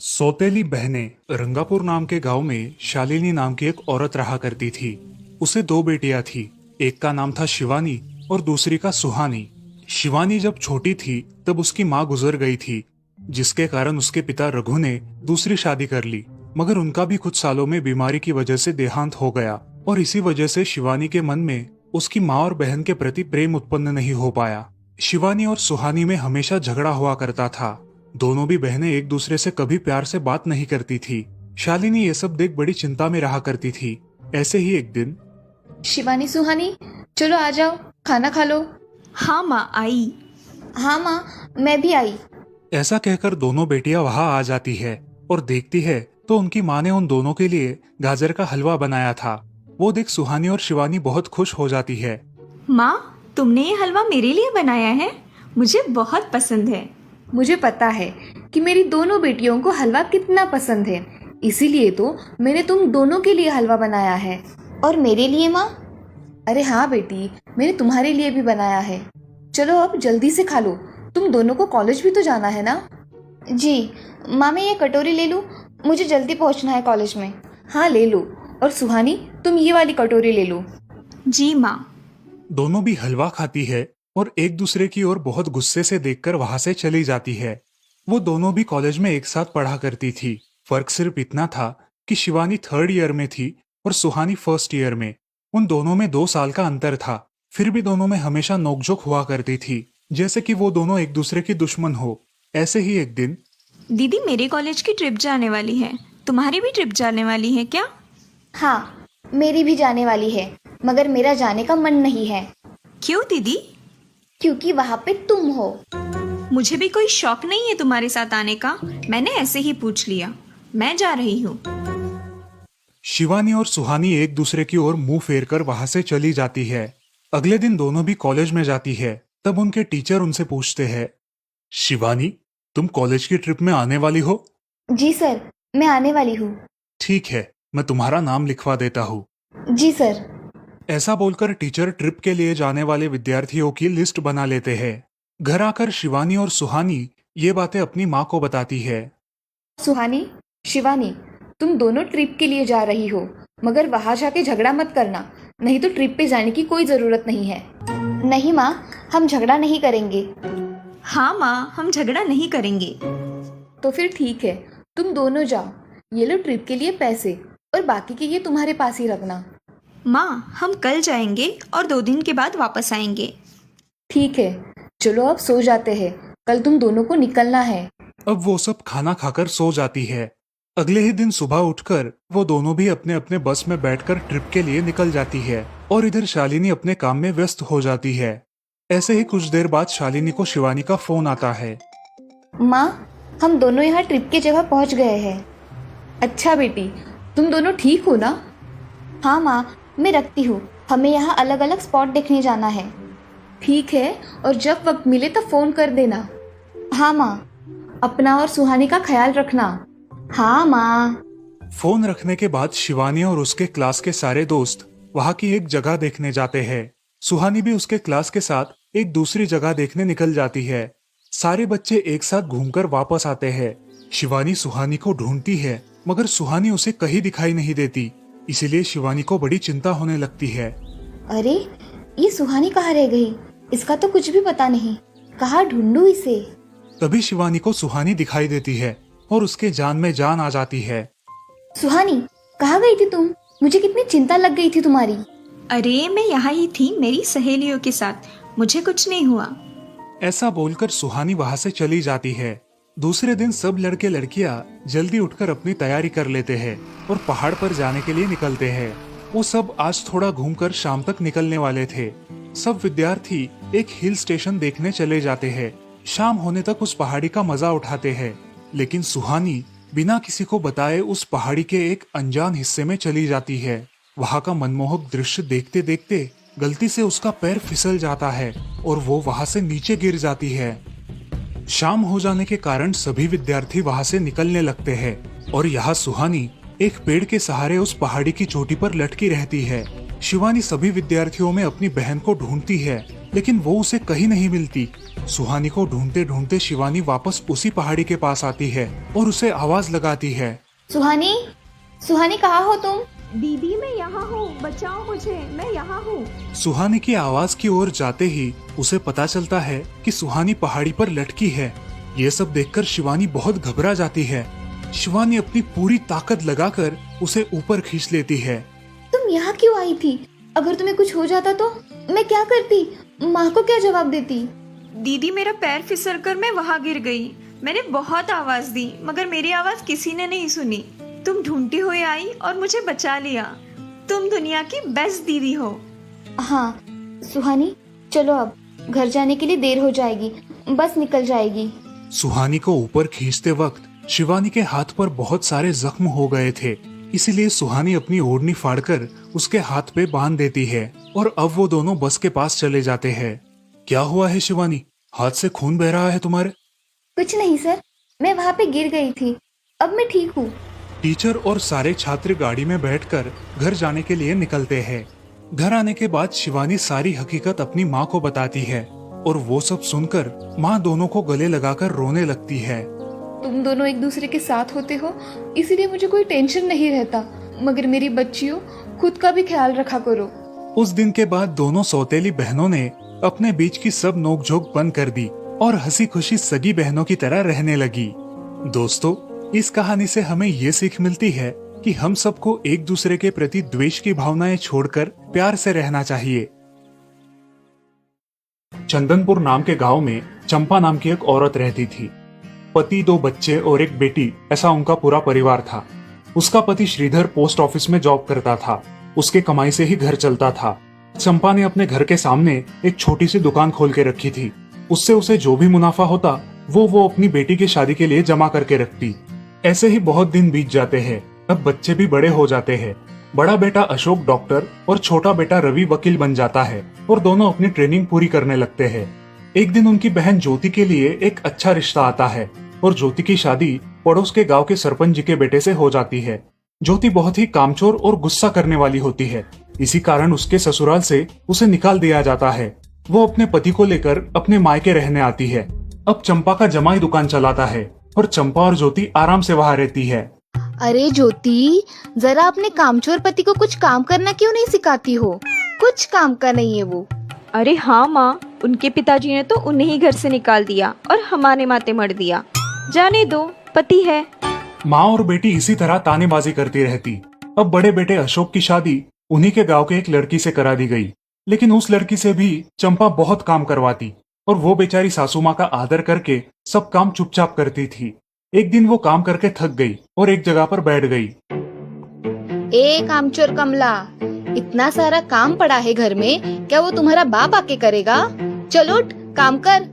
सौतेली बहनें रंगापुर नाम के गांव में शालिनी नाम की एक औरत रहा करती थी। उसे दो बेटियां थी। एक का नाम था शिवानी और दूसरी का सुहानी। शिवानी जब छोटी थी तब उसकी माँ गुजर गई थी, जिसके कारण उसके पिता रघु ने दूसरी शादी कर ली। मगर उनका भी कुछ सालों में बीमारी की वजह से देहांत हो गया और इसी वजह से शिवानी के मन में उसकी माँ और बहन के प्रति प्रेम उत्पन्न नहीं हो पाया। शिवानी और सुहानी में हमेशा झगड़ा हुआ करता था। दोनों भी बहनें एक दूसरे से कभी प्यार से बात नहीं करती थी। शालिनी ये सब देख बड़ी चिंता में रहा करती थी। ऐसे ही एक दिन शिवानी सुहानी, चलो आ जाओ, खाना खा लो। हाँ माँ आई। हाँ माँ, मैं भी आई। ऐसा कहकर दोनों बेटियां वहां आ जाती है और देखती है तो उनकी माँ ने उन दोनों के लिए गाजर का हलवा बनाया था। वो देख सुहानी और शिवानी बहुत खुश हो जाती है। माँ, तुमने ये हलवा मेरे लिए बनाया है? मुझे बहुत पसंद है। मुझे पता है कि मेरी दोनों बेटियों को हलवा कितना पसंद है, इसीलिए तो मैंने तुम दोनों के लिए हलवा बनाया है। और मेरे लिए माँ? अरे हाँ बेटी, मैंने तुम्हारे लिए भी बनाया है। चलो अब जल्दी से खा लो, तुम दोनों को कॉलेज भी तो जाना है ना। जी माँ, मैं ये कटोरी ले लूँ? मुझे जल्दी पहुँचना है कॉलेज में। हाँ ले लो। और सुहानी, तुम ये वाली कटोरी ले लो। जी माँ। दोनों भी हलवा खाती है और एक दूसरे की ओर बहुत गुस्से से देखकर वहां से चली जाती है। वो दोनों भी कॉलेज में एक साथ पढ़ा करती थी। फर्क सिर्फ इतना था कि शिवानी 3rd ईयर में थी और सुहानी 1st ईयर में। उन दोनों में 2 साल का अंतर था। फिर भी दोनों में हमेशा नोकझोंक हुआ करती थी, जैसे कि वो दोनों एक दूसरे की दुश्मन हो। ऐसे ही एक दिन दीदी, मेरे कॉलेज की ट्रिप जाने वाली है। तुम्हारी भी ट्रिप जाने वाली है क्या? हाँ, मेरी भी जाने वाली है, मगर मेरा जाने का मन नहीं है। क्यों दीदी? क्योंकि वहाँ पे तुम हो। मुझे भी कोई शौक नहीं है तुम्हारे साथ आने का। मैंने ऐसे ही पूछ लिया। मैं जा रही हूँ। शिवानी और सुहानी एक दूसरे की ओर मुंह फेर कर वहां से चली जाती है। अगले दिन दोनों भी कॉलेज में जाती है। तब उनके टीचर उनसे पूछते हैं, शिवानी, तुम कॉलेज की ट्रिप में आने वाली हो? जी सर, मैं आने वाली हूँ। ठीक है, मैं तुम्हारा नाम लिखवा देता हूँ। जी सर। ऐसा बोलकर टीचर ट्रिप के लिए जाने वाले विद्यार्थियों की लिस्ट बना लेते हैं। घर आकर शिवानी और सुहानी ये बातें अपनी माँ को बताती है। सुहानी, शिवानी, तुम दोनों ट्रिप के लिए जा रही हो, मगर वहां जाके झगड़ा मत करना, नहीं तो ट्रिप पे जाने की कोई ज़रूरत नहीं है। नहीं माँ, हम झगड़ा नहीं करेंगे। हाँ माँ, हम झगड़ा नहीं करेंगे। तो फिर ठीक है, तुम दोनों जाओ। ये लो ट्रिप के लिए पैसे, और बाकी के ये तुम्हारे पास ही रखना। माँ, हम कल जाएंगे और 2 दिन के बाद वापस आएंगे। ठीक है, चलो अब सो जाते हैं, कल तुम दोनों को निकलना है। अब वो सब खाना खाकर सो जाती है। अगले ही दिन सुबह उठकर वो दोनों भी अपने अपने बस में बैठकर ट्रिप के लिए निकल जाती है और इधर शालिनी अपने काम में व्यस्त हो जाती है। ऐसे ही कुछ देर बाद शालिनी को शिवानी का फोन आता है। माँ, हम दोनों यहाँ ट्रिप की जगह पहुँच गए हैं। अच्छा बेटी, तुम दोनों ठीक हो ना? हाँ माँ, मैं रखती हूँ, हमें यहाँ अलग अलग स्पॉट देखने जाना है। ठीक है, और जब वक्त मिले तो फ़ोन कर देना। हाँ माँ, अपना और सुहानी का ख्याल रखना। हाँ माँ। फोन रखने के बाद शिवानी और उसके क्लास के सारे दोस्त वहाँ की एक जगह देखने जाते हैं। सुहानी भी उसके क्लास के साथ एक दूसरी जगह देखने निकल जाती है। सारे बच्चे एक साथ घूमकर वापस आते हैं। शिवानी सुहानी को ढूंढती है, मगर सुहानी उसे कहीं दिखाई नहीं देती। इसीलिए शिवानी को बड़ी चिंता होने लगती है। अरे, ये सुहानी कहाँ रह गई? इसका तो कुछ भी पता नहीं, कहाँ ढूंढूं इसे? तभी शिवानी को सुहानी दिखाई देती है और उसके जान में जान आ जाती है। सुहानी, कहाँ गई थी तुम? मुझे कितनी चिंता लग गई थी तुम्हारी। अरे, मैं यहाँ ही थी मेरी सहेलियों के साथ। मुझे कुछ नहीं हुआ। ऐसा बोलकर सुहानी वहाँ से चली जाती है। दूसरे दिन सब लड़के लड़कियाँ जल्दी उठकर अपनी तैयारी कर लेते हैं और पहाड़ पर जाने के लिए निकलते हैं। वो सब आज थोड़ा घूमकर शाम तक निकलने वाले थे। सब विद्यार्थी एक हिल स्टेशन देखने चले जाते हैं। शाम होने तक उस पहाड़ी का मजा उठाते हैं, लेकिन सुहानी बिना किसी को बताए उस पहाड़ी के एक अनजान हिस्से में चली जाती है। वहाँ का मनमोहक दृश्य देखते देखते गलती से उसका पैर फिसल जाता है और वो वहाँ से नीचे गिर जाती है। शाम हो जाने के कारण सभी विद्यार्थी वहाँ से निकलने लगते हैं और यहाँ सुहानी एक पेड़ के सहारे उस पहाड़ी की चोटी पर लटकी रहती है। शिवानी सभी विद्यार्थियों में अपनी बहन को ढूंढती है, लेकिन वो उसे कहीं नहीं मिलती। सुहानी को ढूंढते ढूंढते शिवानी वापस उसी पहाड़ी के पास आती है और उसे आवाज लगाती है। सुहानी, सुहानी कहाँ हो तुम? दीदी मैं यहाँ हूँ, बचाओ मुझे, मैं यहाँ हूँ। सुहानी की आवाज की ओर जाते ही उसे पता चलता है कि सुहानी पहाड़ी पर लटकी है। ये सब देखकर शिवानी बहुत घबरा जाती है। शिवानी अपनी पूरी ताकत लगाकर उसे ऊपर खींच लेती है। तुम यहाँ क्यों आई थी? अगर तुम्हें कुछ हो जाता तो मैं क्या करती? माँ को क्या जवाब देती? दीदी मेरा पैर फिसल कर मैं वहाँ गिर गई। मैंने बहुत आवाज दी मगर मेरी आवाज किसी ने नहीं सुनी। तुम ढूंढती हुई आई और मुझे बचा लिया। तुम दुनिया की बेस्ट दीदी हो। हाँ सुहानी, चलो अब घर जाने के लिए देर हो जाएगी, बस निकल जाएगी। सुहानी को ऊपर खींचते वक्त शिवानी के हाथ पर बहुत सारे जख्म हो गए थे, इसीलिए सुहानी अपनी ओढ़नी फाड़कर उसके हाथ पे बांध देती है और अब वो दोनों बस के पास चले जाते हैं। क्या हुआ है शिवानी, हाथ से खून बह रहा है तुम्हारे? कुछ नहीं सर, मैं वहाँ पे गिर गई थी, अब मैं ठीक हूँ। टीचर और सारे छात्र गाड़ी में बैठकर घर जाने के लिए निकलते हैं। घर आने के बाद शिवानी सारी हकीकत अपनी माँ को बताती है और वो सब सुनकर माँ दोनों को गले लगाकर रोने लगती है। तुम दोनों एक दूसरे के साथ होते हो, इसीलिए मुझे कोई टेंशन नहीं रहता, मगर मेरी बच्चियों, खुद का भी ख्याल रखा करो। उस दिन के बाद दोनों सौतेली बहनों ने अपने बीच की सब नोकझोंक बंद कर दी और हंसी खुशी सगी बहनों की तरह रहने लगी। दोस्तों, इस कहानी से हमें ये सीख मिलती है कि हम सबको एक दूसरे के प्रति द्वेष की भावनाएं छोड़कर प्यार से रहना चाहिए। चंदनपुर नाम के गांव में चंपा नाम की एक औरत रहती थी। पति, 2 बच्चे और एक बेटी, ऐसा उनका पूरा परिवार था। उसका पति श्रीधर पोस्ट ऑफिस में जॉब करता था। उसके कमाई से ही घर चलता था। चंपा ने अपने घर के सामने एक छोटी सी दुकान खोल के रखी थी। उससे उसे जो भी मुनाफा होता वो अपनी बेटी की शादी के लिए जमा करके रखती। ऐसे ही बहुत दिन बीत जाते हैं। अब बच्चे भी बड़े हो जाते हैं। बड़ा बेटा अशोक डॉक्टर और छोटा बेटा रवि वकील बन जाता है और दोनों अपनी ट्रेनिंग पूरी करने लगते हैं। एक दिन उनकी बहन ज्योति के लिए एक अच्छा रिश्ता आता है और ज्योति की शादी पड़ोस के गांव के सरपंच जी के बेटे से हो जाती है। ज्योति बहुत ही कामचोर और गुस्सा करने वाली होती है। इसी कारण उसके ससुराल से उसे निकाल दिया जाता है। वो अपने पति को लेकर अपने मायके रहने आती है। अब चंपा का जमाई दुकान चलाता है और चंपा और ज्योति आराम से वहाँ रहती है। अरे ज्योति, जरा अपने कामचोर पति को कुछ काम करना क्यों नहीं सिखाती हो? कुछ काम का नहीं है वो। अरे हाँ माँ, उनके पिताजी ने तो उन्हें ही घर से निकाल दिया और हमारे माथे मर दिया। जाने दो, पति है। माँ और बेटी इसी तरह तानेबाजी करती रहती। अब बड़े बेटे अशोक की शादी उन्हीं के गांव के एक लड़की से करा दी गई, लेकिन उस लड़की से भी चंपा बहुत काम करवाती और वो बेचारी सासू माँ का आदर करके सब काम चुपचाप करती थी। एक दिन वो काम करके थक गई और एक जगह पर बैठ गई। ए कामचोर कमला, इतना सारा काम पड़ा है घर में, क्या वो तुम्हारा बाप आके करेगा? चलो उठ, काम कर।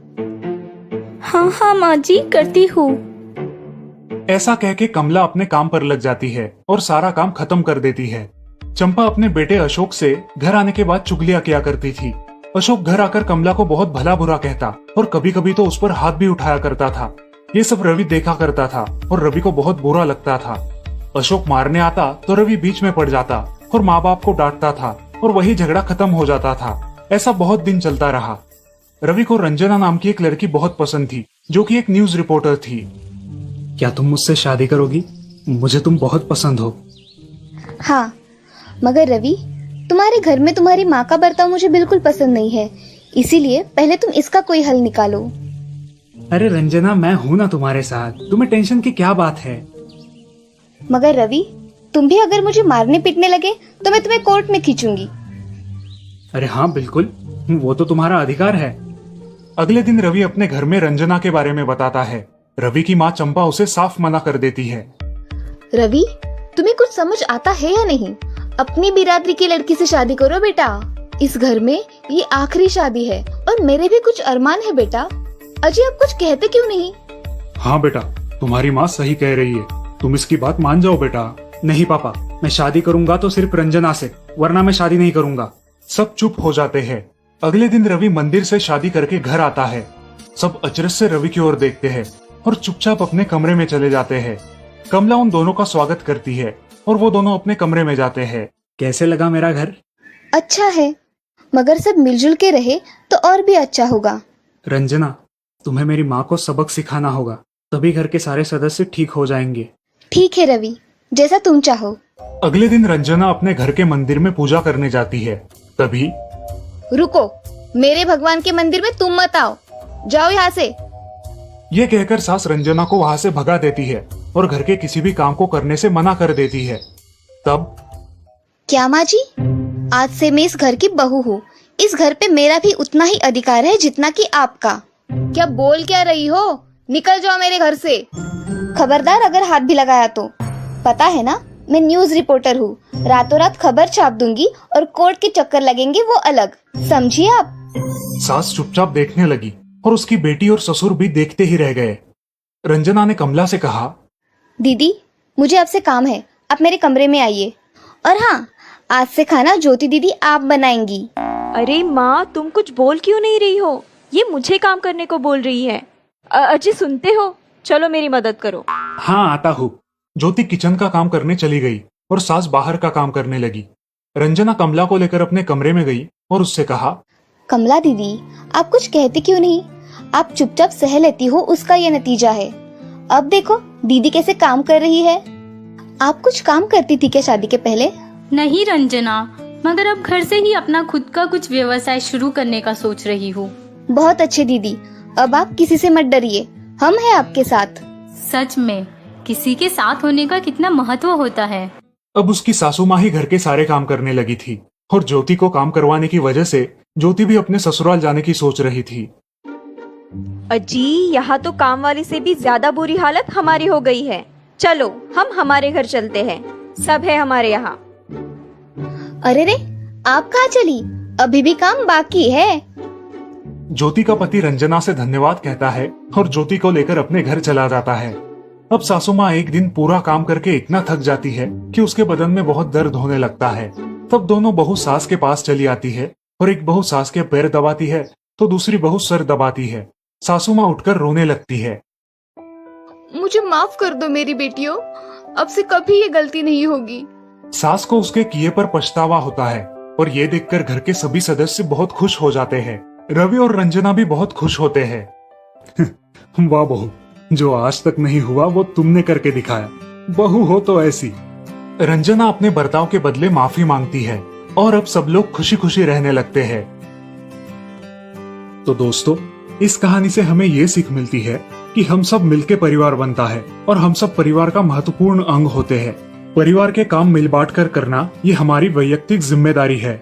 हाँ हाँ माँ जी, करती हूँ। ऐसा कह के कमला अपने काम पर लग जाती है और सारा काम खत्म कर देती है। चंपा अपने बेटे अशोक से घर आने के बाद चुगलियां किया करती थी। अशोक घर आकर कमला को बहुत भला बुरा कहता और कभी कभी तो उस पर हाथ भी उठाया करता था। ये सब रवि देखा करता था और रवि को बहुत बुरा लगता था। अशोक मारने आता तो रवि बीच में पड़ जाता और माँ बाप को डांटता था और वही झगड़ा खत्म हो जाता था। ऐसा बहुत दिन चलता रहा। रवि को रंजना नाम की एक लड़की बहुत पसंद थी, जो कि एक न्यूज रिपोर्टर थी। क्या तुम मुझसे शादी करोगी? मुझे तुम बहुत पसंद हो। हाँ, मगर रवि, तुम्हारे घर में तुम्हारी माँ का बर्ताव मुझे बिल्कुल पसंद नहीं है, इसीलिए पहले तुम इसका कोई हल निकालो। अरे रंजना, मैं हूँ ना तुम्हारे साथ, तुम्हें टेंशन की क्या बात है? मगर रवि, तुम भी अगर मुझे मारने पीटने लगे तो मैं तुम्हें कोर्ट में खींचूंगी। अरे हाँ बिल्कुल, वो तो तुम्हारा अधिकार है। अगले दिन रवि अपने घर में रंजना के बारे में बताता है। रवि की माँ चंपा उसे साफ मना कर देती है। रवि, तुम्हें कुछ समझ आता है या नहीं? अपनी बिरादरी की लड़की से शादी करो बेटा। इस घर में ये आखिरी शादी है और मेरे भी कुछ अरमान है बेटा। अजय, आप कुछ कहते क्यों नहीं? हाँ बेटा, तुम्हारी माँ सही कह रही है, तुम इसकी बात मान जाओ बेटा। नहीं पापा, मैं शादी करूंगा तो सिर्फ रंजना से, वरना मैं शादी नहीं करूंगा। सब चुप हो जाते हैं। अगले दिन रवि मंदिर से शादी करके घर आता है। सब अचरज से रवि की ओर देखते हैं और चुपचाप अपने कमरे में चले जाते हैं। कमला उन दोनों का स्वागत करती है और वो दोनों अपने कमरे में जाते हैं। कैसे लगा मेरा घर? अच्छा है, मगर सब मिलजुल के रहे तो और भी अच्छा होगा। रंजना, तुम्हें मेरी माँ को सबक सिखाना होगा, तभी घर के सारे सदस्य ठीक हो जाएंगे। ठीक है रवि, जैसा तुम चाहो। अगले दिन रंजना अपने घर के मंदिर में पूजा करने जाती है। तभी रुको, मेरे भगवान के मंदिर में तुम मत आओ, जाओ यहाँ से। ये कहकर सास रंजना को वहां से भगा देती है और घर के किसी भी काम को करने से मना कर देती है। तब क्या माँ जी, आज से मैं इस घर की बहू हूँ। इस घर पे मेरा भी उतना ही अधिकार है जितना कि आपका। क्या बोल क्या रही हो? निकल जाओ मेरे घर से। खबरदार अगर हाथ भी लगाया तो। पता है ना, मैं न्यूज रिपोर्टर हूँ। रातों रात खबर छाप दूंगी और कोर्ट के चक्कर लगेंगे वो अलग, समझिए आप। सास चुपचाप देखने लगी और उसकी बेटी और ससुर भी देखते ही रह गए। रंजना ने कमला से कहा, दीदी, मुझे आपसे काम है, आप मेरे कमरे में आइए। और हाँ, आज से खाना ज्योति दीदी आप बनाएंगी। अरे माँ, तुम कुछ बोल क्यों नहीं रही हो? ये मुझे काम करने को बोल रही है। अजय, सुनते हो? चलो मेरी मदद करो। हाँ आता हूँ। ज्योति किचन का काम करने चली गई और सास बाहर का काम करने लगी। रंजना कमला को लेकर अपने कमरे में गई और उससे कहा, कमला दीदी, आप कुछ कहती क्यों नहीं? आप चुपचाप सह लेती हो, उसका ये नतीजा है। अब देखो दीदी कैसे काम कर रही है। आप कुछ काम करती थी क्या शादी के पहले? नहीं रंजना, मगर अब घर से ही अपना खुद का कुछ व्यवसाय शुरू करने का सोच रही हूँ। बहुत अच्छे दीदी, अब आप किसी से मत डरिए, हम हैं आपके साथ। सच में किसी के साथ होने का कितना महत्व होता है। अब उसकी सासू माँ ही घर के सारे काम करने लगी थी और ज्योति को काम करवाने की वजह से ज्योति भी अपने ससुराल जाने की सोच रही थी। अजी, यहाँ तो काम वाली से भी ज्यादा बुरी हालत हमारी हो गई है। चलो हम हमारे घर चलते हैं, सब है हमारे यहाँ। अरे रे, आप कहाँ चली? अभी भी काम बाकी है। ज्योति का पति रंजना से धन्यवाद कहता है और ज्योति को लेकर अपने घर चला जाता है। अब सासू माँ एक दिन पूरा काम करके इतना थक जाती है कि उसके बदन में बहुत दर्द होने लगता है। तब दोनों बहू सास के पास चली आती है और एक बहू सास के पैर दबाती है तो दूसरी बहू सर दबाती है। सासू माँ उठकर रोने लगती है। मुझे माफ कर दो मेरी बेटियों, अब से कभी ये गलती नहीं होगी। सास को उसके किए पर पछतावा होता है और ये देखकर घर के सभी सदस्य बहुत खुश हो जाते हैं। रवि और रंजना भी बहुत खुश होते हैं। वाह बहू, जो आज तक नहीं हुआ वो तुमने करके दिखाया। बहू हो तो ऐसी। रंजना अपने बर्ताव के बदले माफी मांगती है और अब सब लोग खुशी खुशी रहने लगते हैं। तो दोस्तों, इस कहानी से हमें ये सीख मिलती है कि हम सब मिलके परिवार बनता है और हम सब परिवार का महत्वपूर्ण अंग होते हैं। परिवार के काम मिल बांट कर करना ये हमारी वैयक्तिक जिम्मेदारी है।